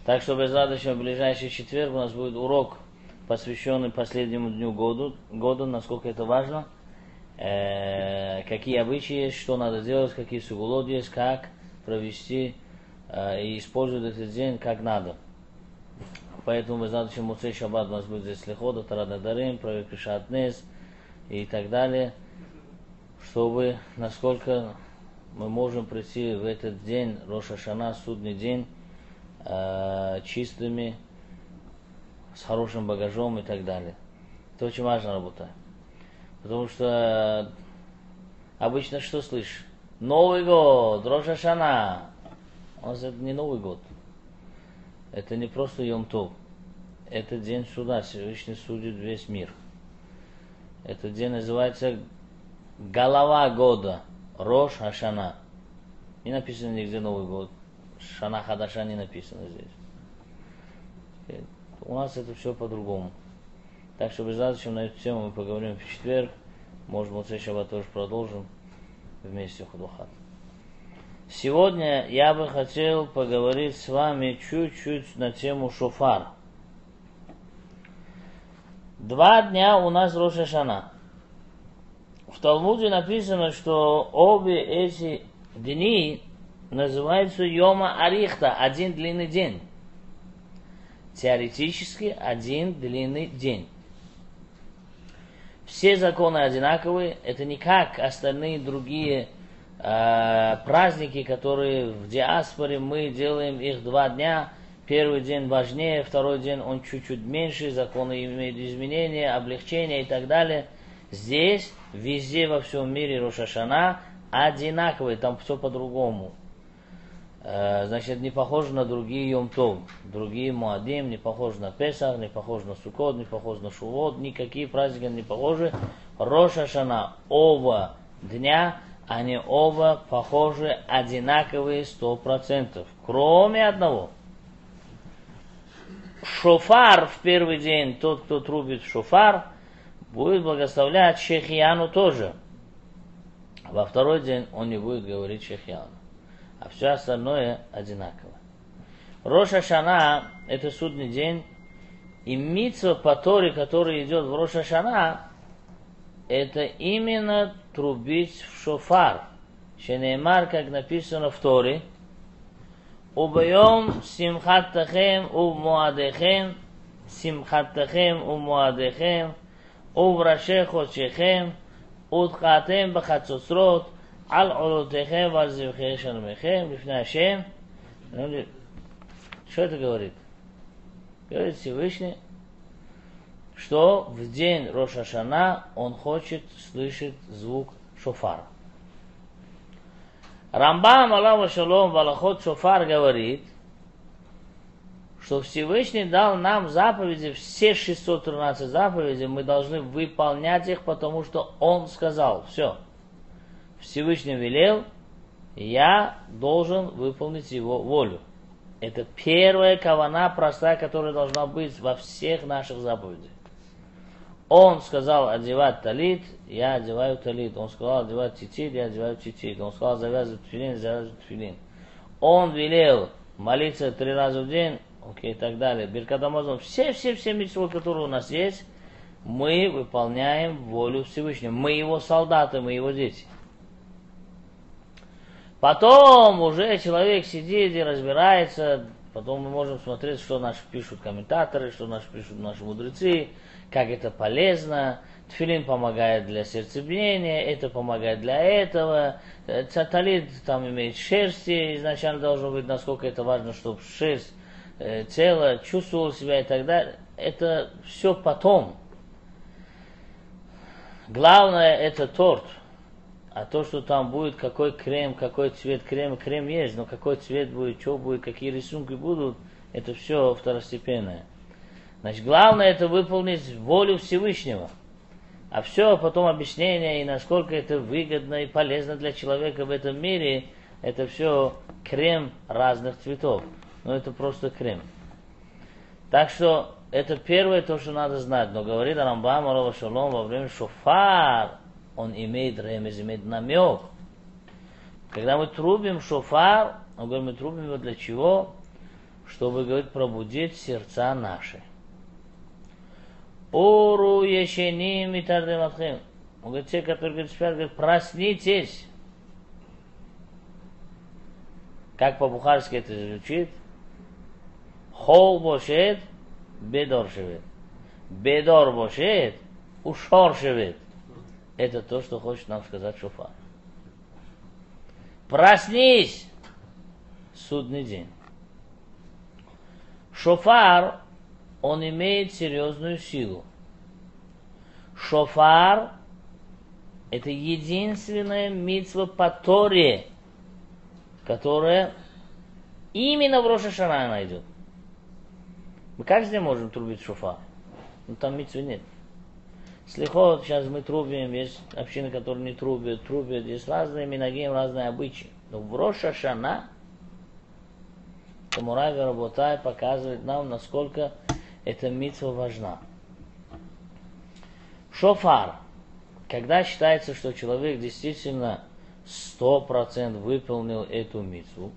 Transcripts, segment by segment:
Так что без радости в ближайший четверг у нас будет урок, посвященный последнему дню года, насколько это важно, какие обычаи есть, что надо делать, какие сугулот есть, как провести и использовать этот день как надо. Поэтому без радости Муцей Шаббат у нас будет здесь лихода, Тарад Дарим, проверка Шатнес и так далее, чтобы насколько мы можем прийти в этот день, Рош ха-Шана, судный день, чистыми, с хорошим багажом и так далее. Это очень важная работа. Потому что обычно что слышишь? Новый год, Рош ха-Шана. У нас это не Новый год. Это не просто Йом-Тов. Это день суда, Всевышний судит весь мир. Этот день называется голова года, Рош ха-Шана. Не написано нигде Новый год. Шана Хадаша не написано здесь. У нас это все по-другому. Так что без задачи на эту тему мы поговорим в четверг. Может, Муцей Шаббат тоже продолжим вместе Худухат. Сегодня я бы хотел поговорить с вами чуть-чуть на тему шофар. 2 дня у нас Рош ха-Шана. В Талмуде написано, что обе эти дни называются Йома Арихта, один длинный день. Теоретически один длинный день. Все законы одинаковые, это не как остальные другие праздники, которые в диаспоре мы делаем их 2 дня. Первый день важнее, второй день он чуть-чуть меньше, законы имеют изменения, облегчения и так далее. Здесь, везде во всем мире Рош ха-Шана одинаковые, там все по-другому. Значит, не похоже на другие Йом-Тов, другие Муадим, не похоже на Песах, не похоже на Суккот, не похоже на Шувот, никакие праздники не похожи. Рош ха-Шана, оба дня, они оба похожи, одинаковые 100%, кроме одного. Шофар в первый день, тот, кто трубит шофар, будет благословлять Шехияну тоже. Во второй день он не будет говорить Шехияну. А все остальное одинаково. Рош ха-Шана – это судный день, и мицва по Торе, который идет в Рош ха-Шана, это именно трубить в шофар. Шенеймар, как написано в Торе, «Убайом симхаттахем умуадехем, симхаттахем умуадехем, увраше ходшехем, утхатем бахацоцрот, Ал улутехем вазивхе шармехем лифней Ашем». Что это говорит? Говорит Всевышний, что в день Рош ха-Шана он хочет слышать звук шофара. Рамбам алейхи шалом в Алахот шофар говорит, что Всевышний дал нам заповеди, все 613 заповедей, мы должны выполнять их, потому что он сказал. Все. Всевышний велел, я должен выполнить его волю. Это первая кавана простая, которая должна быть во всех наших заповедях. Он сказал одевать талит, я одеваю талит. Он сказал одевать титит, я одеваю титит. Он сказал завязывать тфилин, завязывать тфилин. Он велел молиться 3 раза в день, и так далее. Биркат Амазон. Все митцвот, которые у нас есть, мы выполняем волю Всевышнего. Мы его солдаты, мы его дети. Потом уже человек сидит и разбирается, потом мы можем смотреть, что наши пишут комментаторы, что наши пишут наши мудрецы, как это полезно. Тфилин помогает для сердцебиения, это помогает для этого. Талит там имеет шерсти, изначально должно быть, насколько это важно, чтобы шерсть тело чувствовало себя и так далее. Это все потом. Главное это торт. А то, что там будет, какой крем, какой цвет крема, крем есть, но какой цвет будет, что будет, какие рисунки будут, это все второстепенное. Значит, главное это выполнить волю Всевышнего. А все потом объяснение, и насколько это выгодно и полезно для человека в этом мире, это все крем разных цветов. Но это просто крем. Так что это первое то, что надо знать. Но говорит Рамбам алейхи шалом во время шофар, он имеет ремез, имеет намек. Когда мы трубим шофар, мы говорим, мы трубим его для чего? чтобы, говорит, пробудить сердца наши. Ору ешеним и тардематхим. Он говорит, те, которые говорит, спят, говорит, проснитесь. Как по-бухарски это звучит? Хол бошет, бедор шевет. Бедор бошет, ушор шевет. Это то, что хочет нам сказать шофар. Проснись! Судный день. Шофар, он имеет серьезную силу. Шофар — это единственная мицва по Торе, которая именно в Рош ха-Шана найдет. Мы каждый день можем трубить шофар, но там мицвы нет. Слихот, сейчас мы трубим, есть общины, которые не трубят, есть разные минагим, разные обычаи. Но в Рош ха-Шана Мурави Работай показывает нам, насколько эта мицва важна. Шофар. Когда считается, что человек действительно 100% выполнил эту мицву,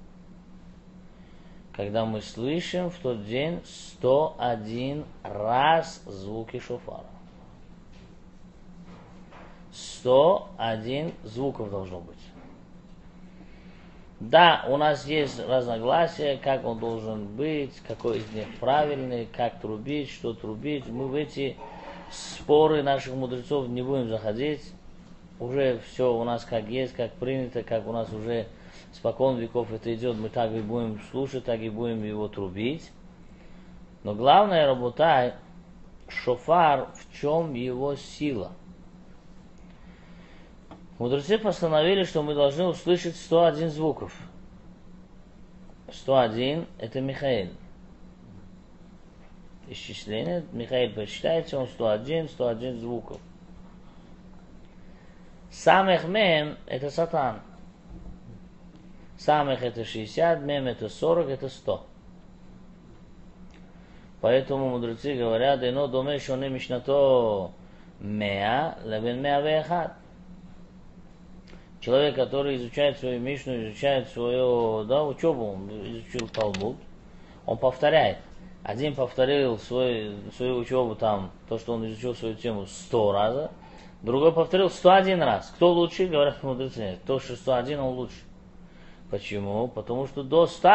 когда мы слышим в тот день 101 раз звуки шофара. 101 звуков должно быть. Да, у нас есть разногласия, как он должен быть, какой из них правильный, как трубить, что трубить. Мы в эти споры наших мудрецов не будем заходить. Уже все у нас как есть, как принято, как у нас уже спокон веков это идет. Мы так и будем слушать, так и будем его трубить. Но главное, работай, шофар, в чем его сила? Мудрецы постановили, что мы должны услышать 101 звуков. 101 — это Михаэль. Исчисление. Михаэль посчитается, он 101 звуков. Самых мем — это Сатан. Самых — это 60, мем — это 40, это 100. Поэтому мудрецы говорят, «Эно доме шоне мишнато меа левен меа веахад». Человек, который изучает свою Мишну, изучает свою учебу, он изучил Талмуд, он повторяет. Один повторил свою учебу, там, то, что он изучил свою тему 100 раз, другой повторил 101 раз. Кто лучше, говорят мудрецы, то, что 101, он лучше. Почему? Потому что до 100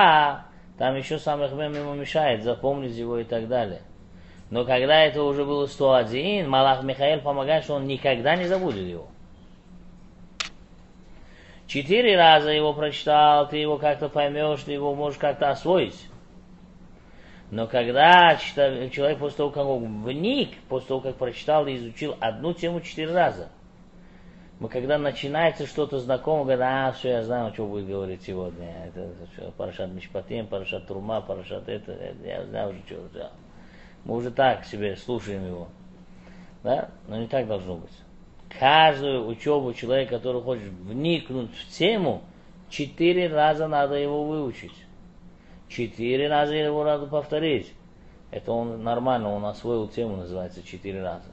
там еще самых мем ему мешает запомнить его и так далее. Но когда это уже было 101, Малах Михаэль помогает, что он никогда не забудет его. 4 раза его прочитал, ты его как-то поймешь, ты его можешь как-то освоить. Но когда человек после того, как он вник, после того, как прочитал и изучил одну тему 4 раза, мы когда начинается что-то знакомое, говорим, все, я знаю, что будет говорить сегодня. Это Парашат Мишпатим, Парашат Трума, Парашат это, я знаю уже, что это. Мы уже так себе слушаем его. Да? Но не так должно быть. Каждую учебу человека, который хочет вникнуть в тему, 4 раза надо его выучить. 4 раза его надо повторить. Это он нормально, он освоил тему, называется 4 раза.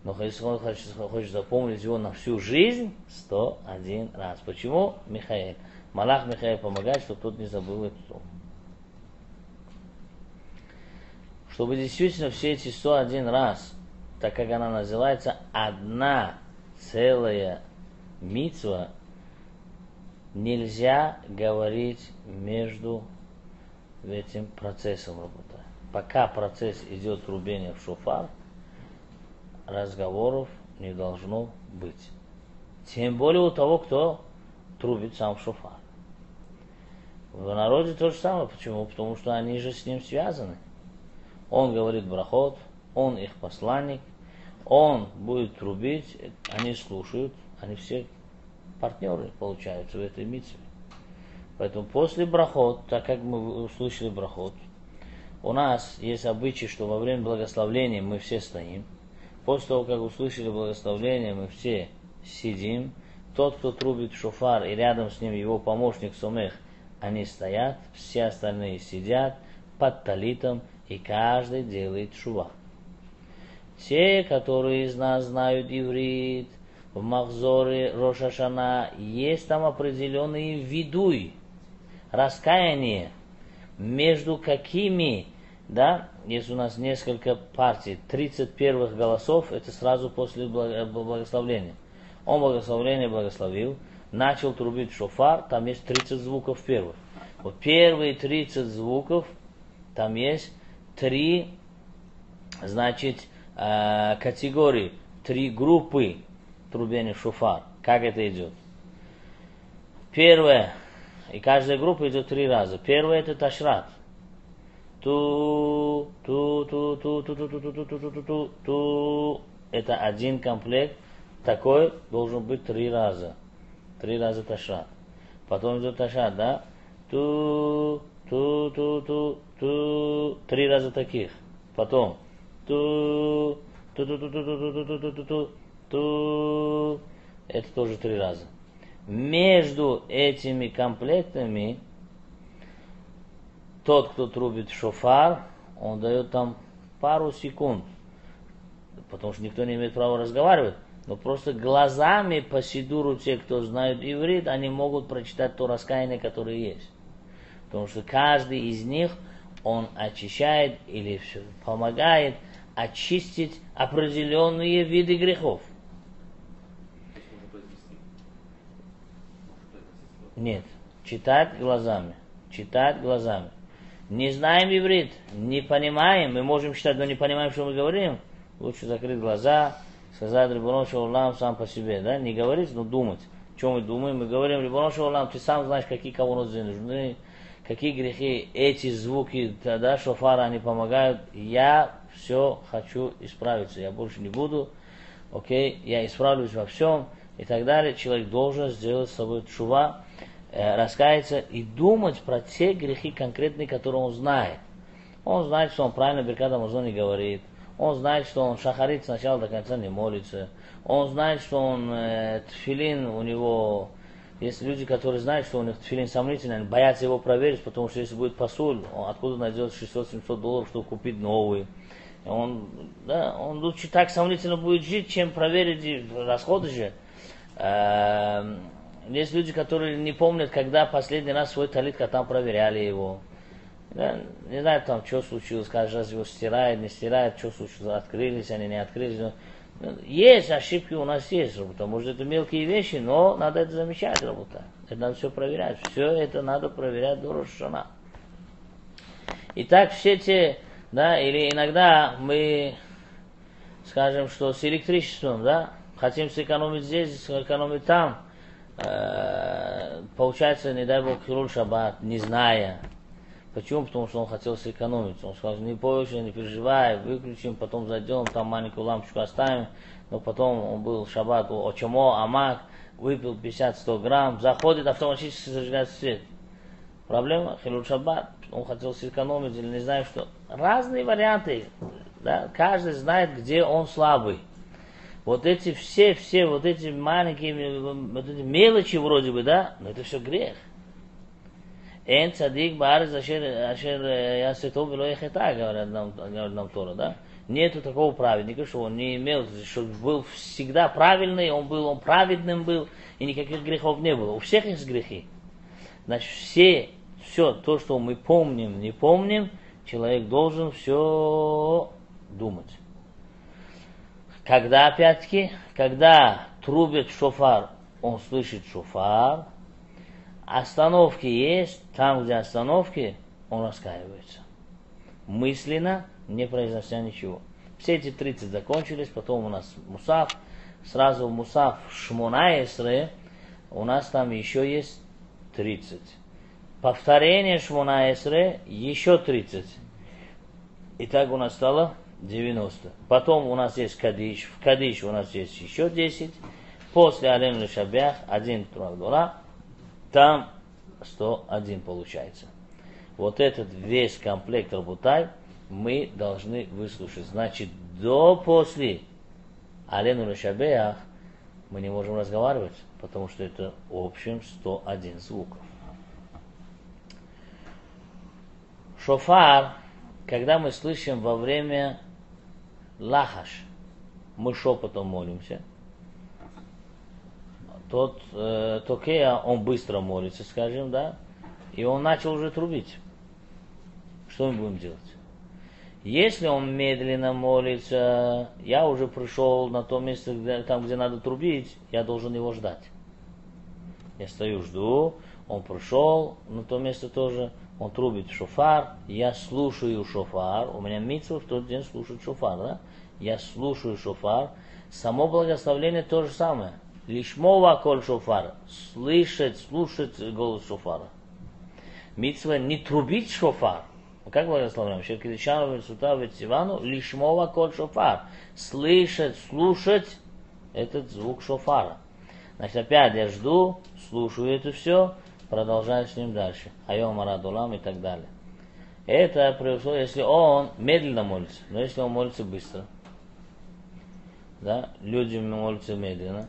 Но если он хочет запомнить его на всю жизнь, 101 раз. Почему? Михаэль. Малах Михаэль помогает, чтобы тот не забыл эту тему. Чтобы действительно все эти 101 раз, так как она называется одна целая мицва, нельзя говорить между этим процессом работы. Пока процесс идет трубения в шофар, разговоров не должно быть. Тем более у того, кто трубит сам в шофар. В народе то же самое. Почему? Потому что они же с ним связаны. Он говорит брахот, он их посланник, он будет трубить, они слушают, они все партнеры получаются в этой мицве. Поэтому после брахот, так как мы услышали брахот, у нас есть обычай, что во время благословления мы все стоим. После того, как услышали благословение, мы все сидим. Тот, кто трубит шофар, и рядом с ним его помощник Сомех, они стоят, все остальные сидят под талитом, и каждый делает шува. Те, которые из нас знают иврит, в Махзоре Рош ха-Шана есть там определенные видуй, раскаяние. между какими, да, если у нас несколько партий, 30 первых голосов, это сразу после благословления. Он благословил, начал трубить шофар, там есть 30 звуков первых. Вот первые 30 звуков, там есть 3, значит, категории, 3 группы трубения шофар. Как это идет? Первое, и каждая группа идет 3 раза. Первое это ташрат. Ту. Это один комплект. Такой должен быть 3 раза. 3 раза ташрат. Потом идет ташрат, да? Ту. 3 раза таких. Потом ту. Это тоже 3 раза. Между этими комплектами тот, кто трубит шофар, он дает там пару секунд, потому что никто не имеет права разговаривать, но просто глазами по сидуру те, кто знают иврит, они могут прочитать то раскаяние, которое есть. Потому что каждый из них, он очищает или помогает очистить определенные виды грехов. Нет, читать глазами. Не знаем иврит, не понимаем, мы можем читать, но не понимаем, что мы говорим. Лучше закрыть глаза, сказать Рибоно шел олам сам по себе, да, не говорить, но думать. Что мы думаем? Мы говорим, Рибоно шел олам, ты сам знаешь, какие кавоноты нужны, какие грехи, эти звуки, да, шофара, они помогают. Я все хочу исправиться, я больше не буду, окей, я исправлюсь во всем и так далее. Человек должен сделать с собой тшува, раскаяться и думать про те грехи конкретные, которые он знает. Он знает, что он правильно Беркат Амазон не говорит. Он знает, что он шахарит сначала до конца не молится. Он знает, что он тфилин у него... Есть люди, которые знают, что у них тфилин сомнительный, они боятся его проверить, потому что если будет пасуль, он откуда найдет $600-700, чтобы купить новый. Он лучше так сомнительно будет жить, чем проверить расходы же. Есть люди, которые не помнят, когда последний раз свой талит там проверяли его. Да, не знаю, там, что случилось, каждый раз его стирает, не стирает, что случилось, открылись они, не открылись. Есть ошибки у нас есть, потому что это мелкие вещи, но надо это замечать, работа. Это надо все проверять. Все это надо проверять до Рош ха-Шана. Итак, все те, да, или иногда мы скажем, что с электричеством, да, хотим сэкономить здесь, сэкономить там. Получается, не дай Бог, хилуль шаббат, не зная. Почему? Потому что он хотел сэкономить. Он сказал, не бойся, не переживай, выключим, потом зайдем, там маленькую лампочку оставим. Но потом он был шаббат, очамо, амак, выпил 50-100 грамм, заходит, автоматически зажигает свет. Проблема, хилуль шаббат, он хотел сэкономить или не знаю что. Разные варианты, да? Каждый знает, где он слабый. Вот эти все вот эти маленькие, вот эти мелочи вроде бы, да, но это все грех. Эн цадик баарец ашер ясетов вело яхета, говорит нам Тора, да. Нету такого праведника, что он не имел, что был всегда правильный, он праведным был, и никаких грехов не было. У всех есть грехи. Значит, все то, что мы помним, не помним, человек должен все думать. Когда, опять-таки, когда трубит шофар, он слышит шофар, остановки есть, там, где остановки, он раскаивается. Мысленно, не произнося ничего. Все эти 30 закончились, потом у нас мусаф, сразу в мусаф Шмона Эсре, у нас там еще есть 30. Повторение Шмона Эсре, еще 30. Итак, у нас стало 90. Потом у нас есть Кадиш. В Кадиш у нас есть еще 10. После Ален Лешабях 1 Трудора. Там 101 получается. Вот этот весь комплект Рабутай мы должны выслушать. Значит, после Ален Лешабях мы не можем разговаривать, потому что это в общем 101 звуков. Шофар, когда мы слышим во время лахаш, мы шепотом молимся. Тот Токея, он быстро молится, скажем, да, и он начал уже трубить. Что мы будем делать? Если он медленно молится, я уже пришел на то место, где надо трубить, я должен его ждать. Я стою, жду, он пришел на то место тоже, он трубит шофар, я слушаю шофар, у меня мицва в тот день слушать шофар, да? Я слушаю шофар, само благословление то же самое. Лишмова коль шофар, слушать голос шофара. Мицва не трубить шофар. Как благословляем? Шеркидишану, Вельсута, Ветсивану, лишмова коль шофар. Слушать этот звук шофара. Значит, опять я жду, слушаю это все, продолжаю с ним дальше. Айом Арадулам и так далее. Это при условии, если он медленно молится. Но если он молится быстро, да, люди молятся медленно,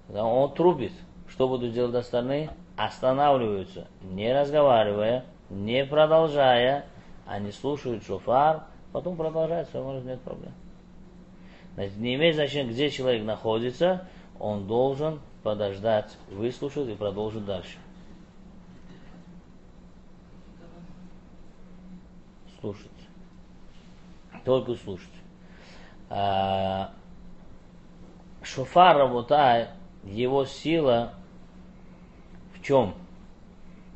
да, он трубит. Что будут делать остальные? Останавливаются, не разговаривая, не продолжая, они слушают шофар, потом продолжают свою молитву, нет проблем. Значит, не имеет значения, где человек находится, он должен подождать, выслушать и продолжить дальше. Слушать. Только слушать. Шофар работает, его сила в чем?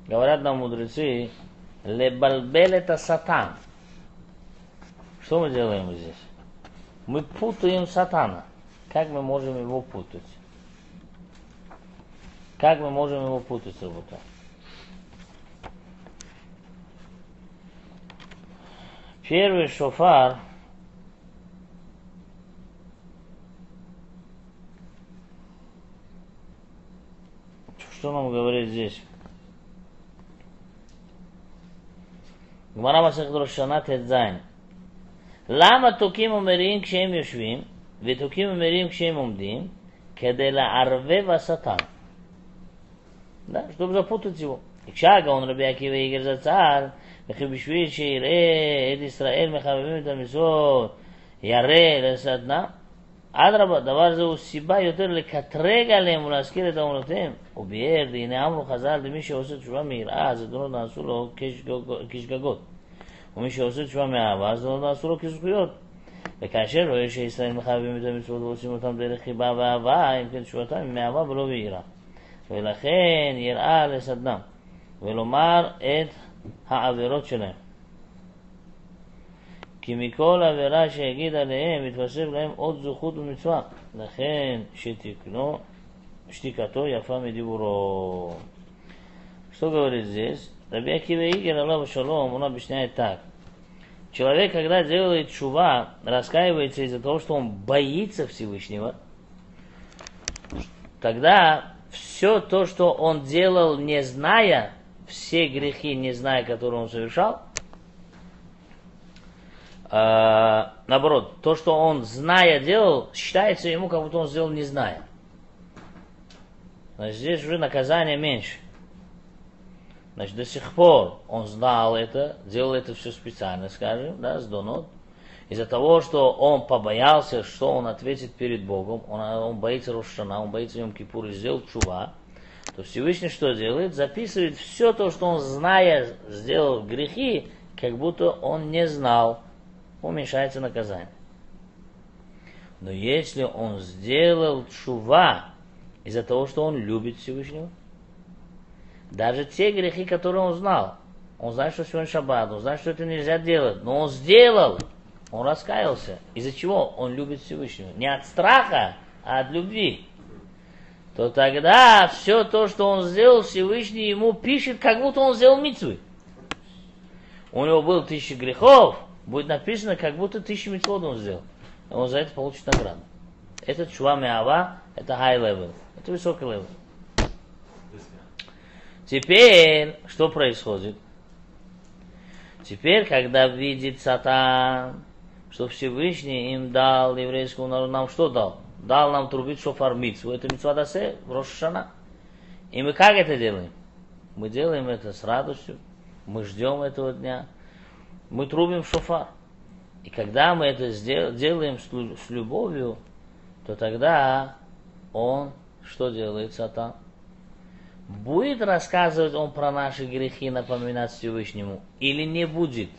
Говорят нам мудрецы, лебальбель это сатан. Что мы делаем здесь? Мы путаем сатана. Как мы можем его путать? Как мы можем его путать, работа? Первый шофар что нам говорит здесь? גמרא מסכת ראש השנה ט"ז. למה תוקים ומריעים כשהם יושבים ותוקים ומריעים כשהם עומדים? כדי לערבב השטן. Да, чтобы запутать его. כשהגה он רבי עקיבא איגר זצ"ל, וכי בשביל שיראה את ישראל מחבבים את המצוות, ירא לסדנה, אדרבה, דבר זה הוא סיבה יותר לקטרג עליהם ולהזכיר את אמונותיהם. הוא ביאר, והנה אמרו חז"ל, למי שעושה תשובה מיראה, הזדונות נעשו לו כשגגות. ומי שעושה תשובה מאהבה, הזדונות נעשו לו כזכויות. וכאשר רואה שישראל מחבבים את המצוות ועושים אותם דרך חיבה ואהבה, אם כן תשובתם היא מאהבה ולא ביראה. ולכן יראה לסדנם, ולומר את העבירות שלהם. כי מכל עבירה שיגיד עליהם, יתווסף להם עוד זכות ומצווה. לכן שתקנו, שתיקתו יפה מדיבורו. Что говорит здесь? Раби Акива Игер, Аллаху Шалом, он объясняет так. Человек, когда делает шува, раскаивается из-за того, что он боится Всевышнего, тогда все то, что он делал, не зная, все грехи, не зная, которые он совершал, наоборот, то, что он, зная, делал, считается ему, как будто он сделал, не зная. Значит, здесь уже наказание меньше. Значит, до сих пор он знал это, делал это все специально, скажем, да, с донот. Из-за того, что он побоялся, что он ответит перед Богом, он боится Рош ха-Шана, он боится Йом-Кипур и сделал чува, то Всевышний что делает? Записывает все то, что он, зная, сделал грехи, как будто он не знал. Уменьшается наказание. Но если он сделал чува из-за того, что он любит Всевышнего, даже те грехи, которые он знает, что сегодня шаббат, он знает, что это нельзя делать, но он сделал, он раскаялся. Из-за чего? Он любит Всевышнего. Не от страха, а от любви. То тогда все то, что он сделал, Всевышний ему пишет, как будто он сделал мицвы. У него было 1000 грехов, будет написано, как будто 1000 мицвот он сделал. И он за это получит награду. Это чува меава, это high level, это высокий level. Теперь, что происходит? Теперь, когда видит сатан, что Всевышний им дал, еврейскому народу, нам что дал? Дал нам трубить шофар мицву. Это мицва дасе, в Рош ха-Шана. И мы как это делаем? Мы делаем это с радостью, мы ждем этого дня, мы трубим шофар. И когда мы это делаем с любовью, то тогда он что делает, сатан? Будет рассказывать он про наши грехи, напоминать Всевышнему, или не будет?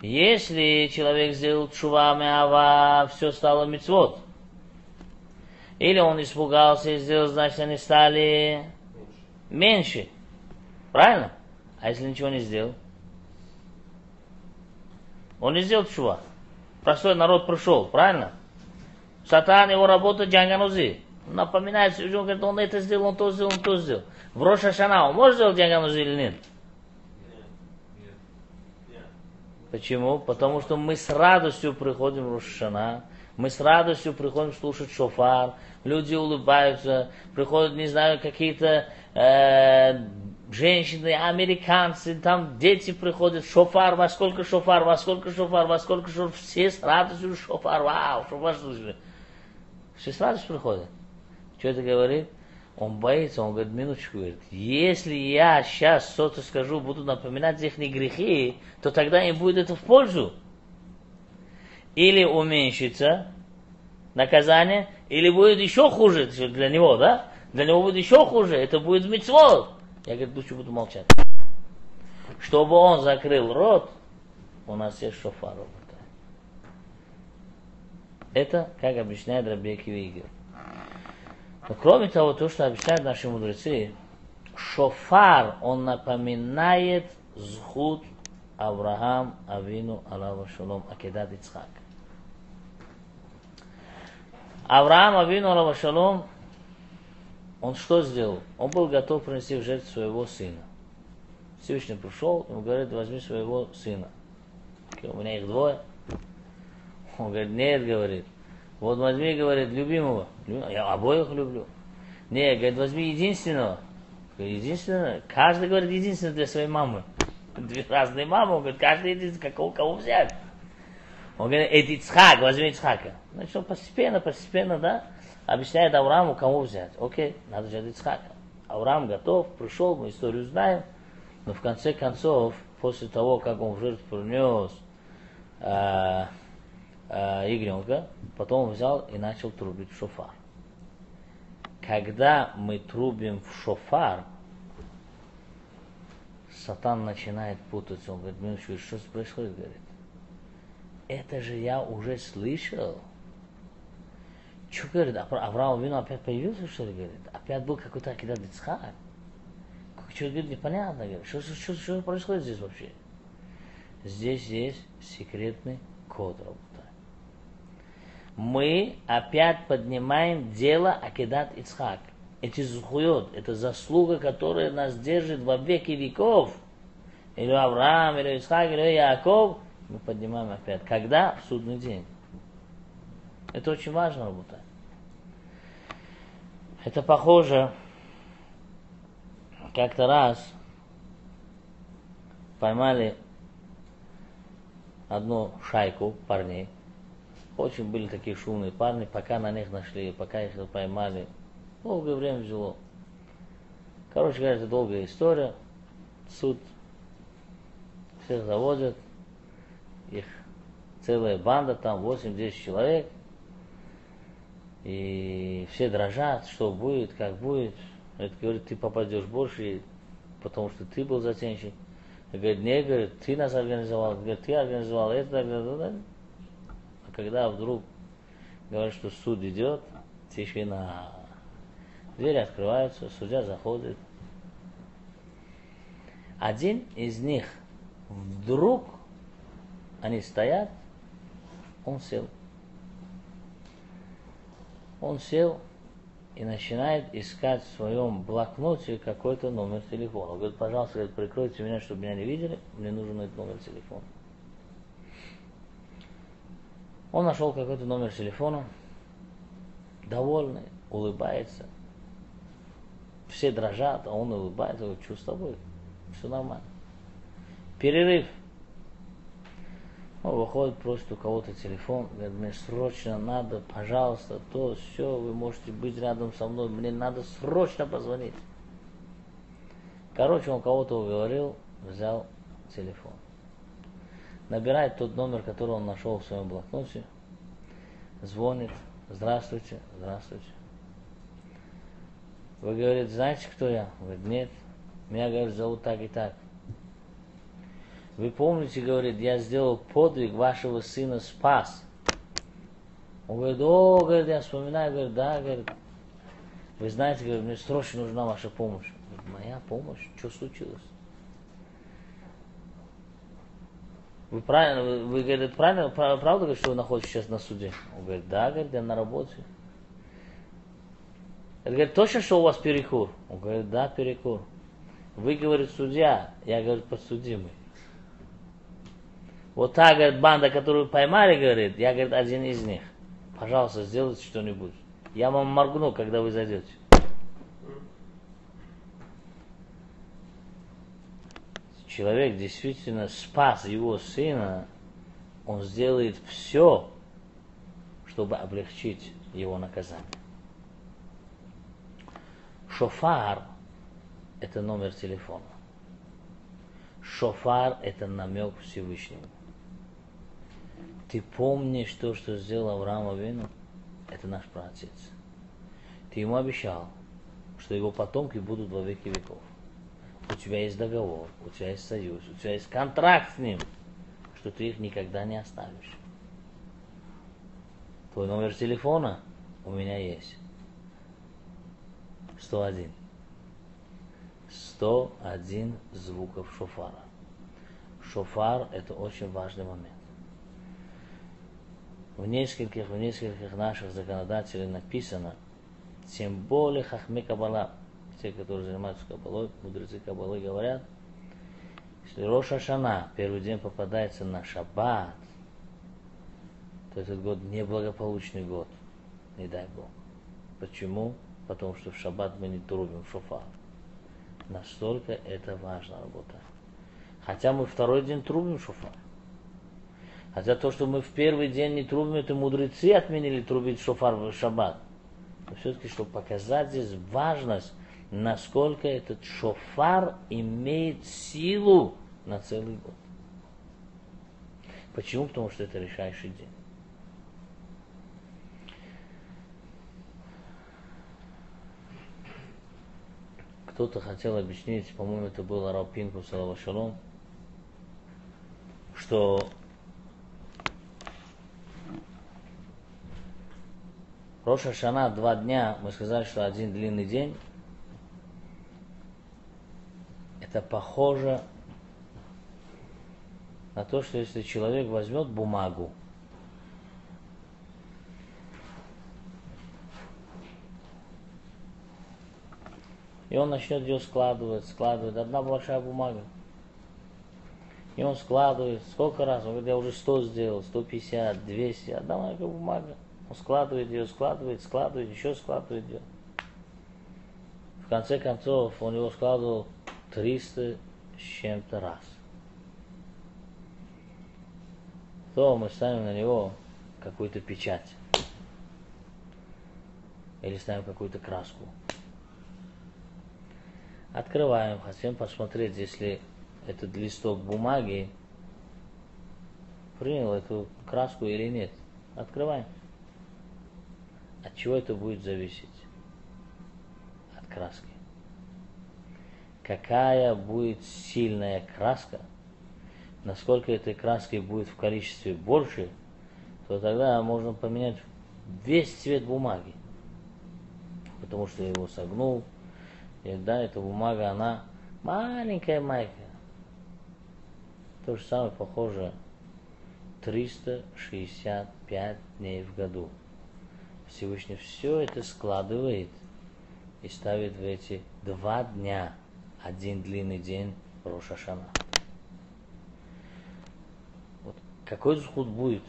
Если человек сделал тшува меава, все стало мицвот. Или он испугался и сделал, значит, они стали меньше. Правильно? А если ничего не сделал? Он не сделал тшува. Простой народ пришел, правильно? Сатан, его работа джанганузи. Напоминает, он говорит, он это сделал, он то сделал, он то сделал. В Рош ха-Шана он может сделать джанганузи или нет? Почему? Потому что мы с радостью приходим в Рош ха-Шана, мы с радостью приходим слушать шофар, люди улыбаются, приходят, не знаю, какие-то женщины, американцы, там дети приходят, шофар, во сколько шофар, во сколько шофар, во сколько шофар, все с радостью шофар, вау, шофар слушали. Все с радостью приходят. Что это говорит? Он боится, он говорит, минуточку, говорит, если я сейчас что-то скажу, буду напоминать их грехи, то тогда им будет это в пользу. Или уменьшится наказание, или будет еще хуже для него, да? Для него будет еще хуже, это будет мицвот. Я, говорит, лучше буду молчать. Чтобы он закрыл рот, у нас есть шофар. Это, как объясняет Раби Акива Игер. Но кроме того, то, что объясняют наши мудрецы, шофар, он напоминает зхут Авраам Авину Аллаху Шалом Акедат Ицхак. Авраам Авину Аллаху Шалом, он что сделал? Он был готов принести в жертву своего сына. Всевышний пришел, ему говорит, возьми своего сына. У меня их двое. Он говорит, нет, говорит. Вот возьми, говорит, любимого. Я обоих люблю. Нет, говорит, возьми единственного. Единственного? Каждый, говорит, единственного для своей мамы. Две разные мамы, он говорит, каждый единственный, кого взять. Он говорит, это Ицхак, возьми Ицхака. Значит, он постепенно, да, объясняет Аврааму, кому взять. Окей, надо взять Ицхака. Авраам готов, пришел, мы историю знаем. Но в конце концов, после того, как он в жертву принес ягненка, потом он взял и начал трубить в шофар. Когда мы трубим в шофар, Сатан начинает путаться. Он говорит, минуточку, что происходит? Говорит, это же я уже слышал. Что, говорит, Авраам Вину опять появился, что ли, говорит? Опять был какой-то Акедат Ицхак. Что-то, говорит, непонятно, говорит. Что происходит здесь вообще? Здесь есть секретный код, работа. Мы опять поднимаем дело Акедат Ицхак. Эти зухуйот, это заслуга, которая нас держит во веки веков. Или Авраам, или Ицхак, или Яков. Мы поднимаем опять. Когда? В судный день. Это очень важно, работа. Это похоже, как-то раз поймали одну шайку парней. Очень были такие шумные парни, пока на них нашли, пока их поймали. Долгое время взяло. Короче говоря, это долгая история. Суд. Всех заводят. Их целая банда, там 8-10 человек. И все дрожат, что будет, как будет. Это говорит, ты попадешь больше, потому что ты был затенщик. Говорит, не, говорит, ты нас организовал. Говорит, ты организовал это. А когда вдруг говорят, что суд идет, тишина. Двери открываются, судья заходит. Один из них вдруг, они стоят, он сел. Он сел и начинает искать в своем блокноте какой-то номер телефона. Он говорит, пожалуйста, говорит, прикройте меня, чтобы меня не видели, мне нужен этот номер телефона. Он нашел какой-то номер телефона, довольный, улыбается. Все дрожат, а он улыбается, говорит, что с тобой? Все нормально. Перерыв. Он выходит, просит у кого-то телефон, говорит, мне срочно надо, пожалуйста, то, все, вы можете быть рядом со мной, мне надо срочно позвонить. Короче, он кого-то уговорил, взял телефон. Набирает тот номер, который он нашел в своем блокноте, звонит, здравствуйте, здравствуйте. Вы, говорит, знаете, кто я? Говорит, нет, меня, говорит, зовут так и так. Вы помните, говорит, я сделал подвиг, вашего сына спас. Он говорит, о, говорит, я вспоминаю, говорит, да, говорит, вы знаете, говорит, мне срочно нужна ваша помощь. Говорит, моя помощь? Что случилось? Вы правильно, вы говорит, правильно, правда, говорит, что вы находитесь сейчас на суде? Он говорит, да, говорит, я на работе. Он говорит, точно, что у вас перекур? Он говорит, да, перекур. Вы, говорит, судья, я, говорит, подсудимый. Вот та, говорит, банда, которую поймали, говорит, я, говорит, один из них. Пожалуйста, сделайте что-нибудь. Я вам моргну, когда вы зайдете. Человек действительно спас его сына, он сделает все, чтобы облегчить его наказание. Шофар – это номер телефона. Шофар – это намек Всевышнему. Ты помнишь то, что сделал Авраам Авину? Это наш праотец. Ты ему обещал, что его потомки будут во веки веков. У тебя есть договор, у тебя есть союз, у тебя есть контракт с ним, что ты их никогда не оставишь. Твой номер телефона у меня есть. 101. 101 звуков шофара. Шофар – это очень важный момент. В нескольких наших законодателей написано, тем более хахме Каббала, те, которые занимаются Каббалой, мудрецы Каббалы говорят, если Рош ха-Шана, первый день попадается на шаббат, то этот год неблагополучный год, не дай Бог. Почему? Потому что в шаббат мы не трубим шофар. Настолько это важно работа. Хотя мы второй день трубим шофар. Хотя то, что мы в первый день не трубим, это мудрецы отменили трубить шофар в шаббат. Но все-таки, чтобы показать здесь важность, насколько этот шофар имеет силу на целый год. Почему? Потому что это решающий день. Кто-то хотел объяснить, по-моему, это был Рав Пинкус алейхи шалом, что Рош ха-Шана 2 дня, мы сказали, что один длинный день, это похоже на то, что если человек возьмет бумагу, и он начнет ее складывать, одна большая бумага. И он складывает, сколько раз, он говорит, я уже 100 сделал, 150, 200, одна маленькая бумага. Он складывает ее, складывает, еще складывает ее. В конце концов, он его складывал 300 с чем-то раз. То мы ставим на него какую-то печать. Или ставим какую-то краску. Открываем, хотим посмотреть, если этот листок бумаги принял эту краску или нет. Открываем. От чего это будет зависеть? От краски. Какая будет сильная краска, насколько этой краски будет в количестве больше, то тогда можно поменять весь цвет бумаги. Потому что я его согнул, и да, эта бумага, она маленькая. То же самое похоже 365 дней в году. Всевышний все это складывает и ставит в эти 2 дня, один длинный день Рош ха-Шана. Вот какой зхут будет,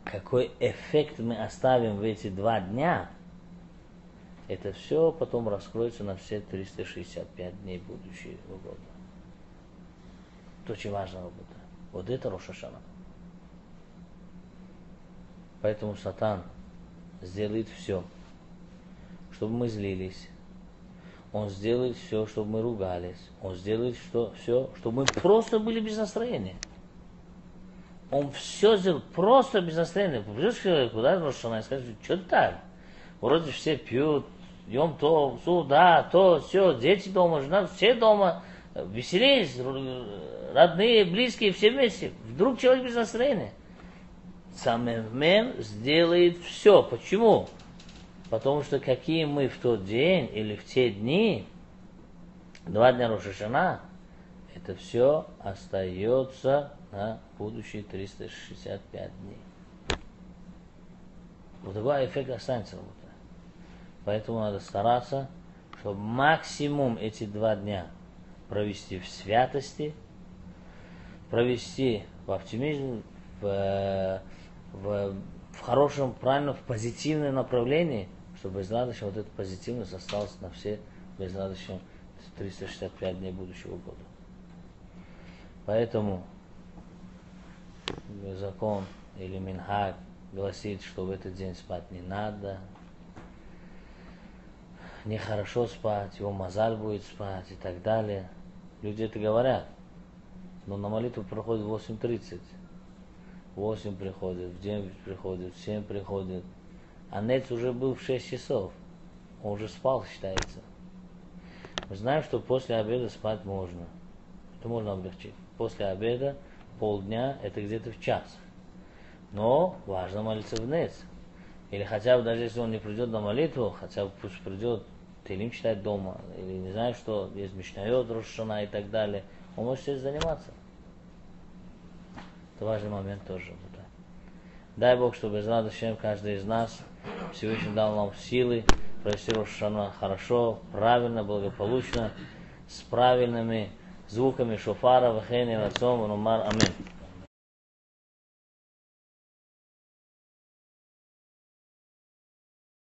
какой эффект мы оставим в эти 2 дня, это все потом раскроется на все 365 дней будущего года. Это очень важная работа. Вот это Рош ха-Шана. Поэтому Сатан сделает все, чтобы мы злились. Он сделает все, чтобы мы ругались. Он сделает все, чтобы мы просто были без настроения. Он все сделал просто без настроения. Придешь к человеку, да, Рош ха-Шана, и скажешь, что так? Вроде все пьют, Йом Тов, суда, то, все, дети дома, жена, все дома. веселись, родные, близкие, все вместе. Вдруг человек без настроения. Самим сделает все. Почему? Потому что какие мы в тот день или в те дни, 2 дня Рош ха-Шана, это все остается на будущие 365 дней. Вот такой эффект останется работать. Поэтому надо стараться, чтобы максимум эти 2 дня провести в святости, провести в оптимизме, в хорошем, правильном, в позитивном направлении, чтобы безрадостно вот эта позитивность осталась на все безрадостно 365 дней будущего года. Поэтому закон или минхаг гласит, что в этот день спать не надо, нехорошо спать, его мазаль будет спать и так далее. Люди это говорят, но на молитву проходит 8:30. 8 приходит, в 9 приходит, в 7 приходит. А Нец уже был в 6 часов. Он уже спал, считается. Мы знаем, что после обеда спать можно. Это можно облегчить. После обеда полдня, это где-то в час. Но важно молиться в Нец. Или хотя бы, даже если он не придет на молитву, хотя бы пусть придет, Теилим читать дома. Или не знаю, что есть Мишнайот, Рош ха-Шана и так далее. Он может здесь заниматься. Это важный момент тоже. Дай Бог, чтобы без радости каждый из нас Всевышний дал нам силы провести Рош ха-Шана хорошо, правильно, благополучно, с правильными звуками шофара, вахейни, рацом, нумар, амин.